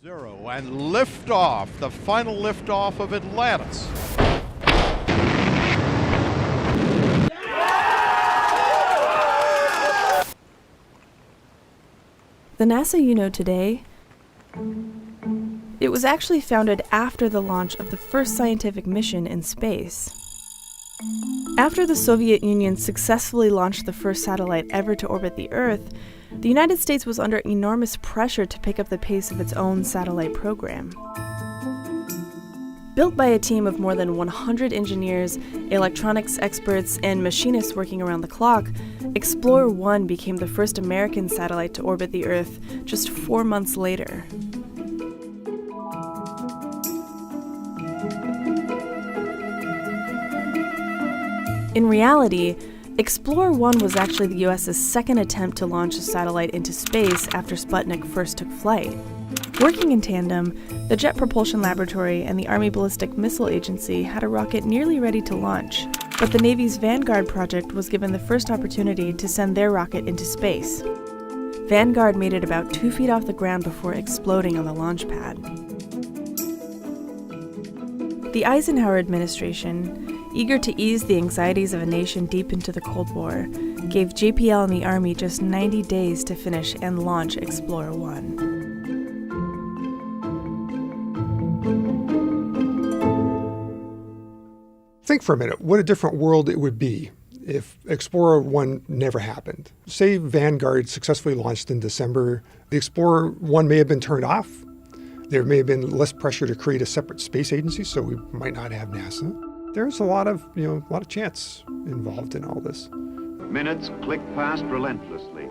Zero and liftoff, the final liftoff of Atlantis. The NASA you know today, it was actually founded after the launch of the first scientific mission in space. After the Soviet Union successfully launched the first satellite ever to orbit the Earth, the United States was under enormous pressure to pick up the pace of its own satellite program. Built by a team of more than 100 engineers, electronics experts, and machinists working around the clock, Explorer 1 became the first American satellite to orbit the Earth just 4 months later. In reality, Explorer 1 was actually the US's second attempt to launch a satellite into space after Sputnik first took flight. Working in tandem, the Jet Propulsion Laboratory and the Army Ballistic Missile Agency had a rocket nearly ready to launch, but the Navy's Vanguard project was given the first opportunity to send their rocket into space. Vanguard made it about 2 feet off the ground before exploding on the launch pad. The Eisenhower administration, eager to ease the anxieties of a nation deep into the Cold War, gave JPL and the Army just 90 days to finish and launch Explorer 1. Think for a minute what a different world it would be if Explorer 1 never happened. Say Vanguard successfully launched in December. The Explorer 1 may have been turned off. There may have been less pressure to create a separate space agency, so we might not have NASA. There's a lot of chance involved in all this. Minutes click past relentlessly.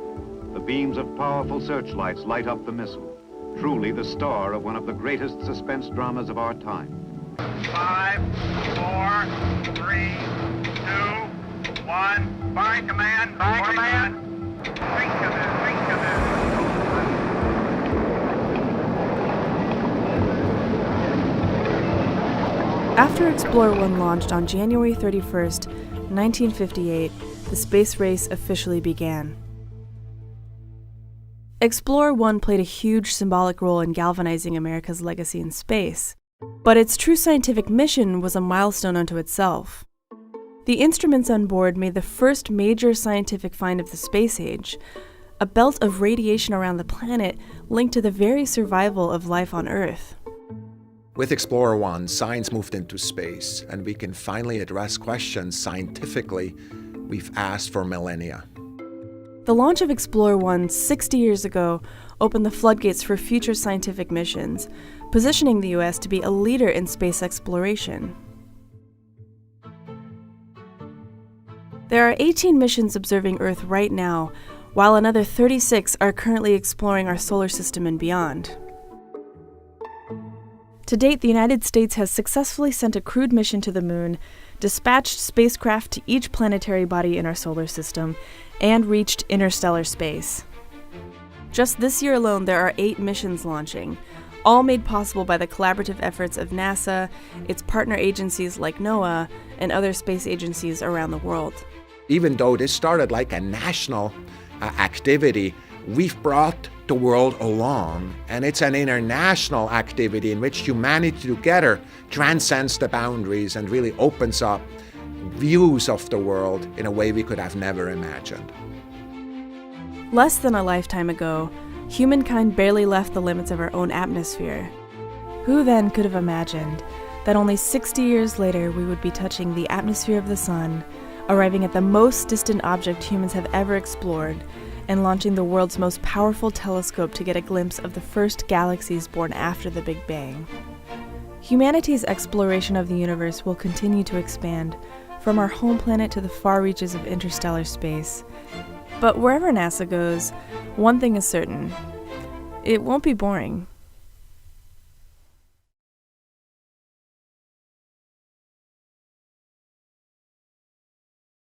The beams of powerful searchlights light up the missile. Truly the star of one of the greatest suspense dramas of our time. 5, 4, 3, 2, 1. Fire command. Fire command. Think of it. Think of it. After Explorer 1 launched on January 31st, 1958, the space race officially began. Explorer 1 played a huge symbolic role in galvanizing America's legacy in space, but its true scientific mission was a milestone unto itself. The instruments on board made the first major scientific find of the space age, a belt of radiation around the planet linked to the very survival of life on Earth. With Explorer 1, science moved into space, and we can finally address questions scientifically we've asked for millennia. The launch of Explorer 1 60 years ago opened the floodgates for future scientific missions, positioning the U.S. to be a leader in space exploration. There are 18 missions observing Earth right now, while another 36 are currently exploring our solar system and beyond. To date, the United States has successfully sent a crewed mission to the Moon, dispatched spacecraft to each planetary body in our solar system, and reached interstellar space. Just this year alone, there are 8 missions launching, all made possible by the collaborative efforts of NASA, its partner agencies like NOAA, and other space agencies around the world. Even though this started like a national activity, we've brought the world along, and it's an international activity in which humanity together transcends the boundaries and really opens up views of the world in a way we could have never imagined. Less than a lifetime ago, humankind barely left the limits of our own atmosphere. Who then could have imagined that only 60 years later we would be touching the atmosphere of the sun, arriving at the most distant object humans have ever explored, and launching the world's most powerful telescope to get a glimpse of the first galaxies born after the Big Bang. Humanity's exploration of the universe will continue to expand, from our home planet to the far reaches of interstellar space. But wherever NASA goes, one thing is certain: it won't be boring.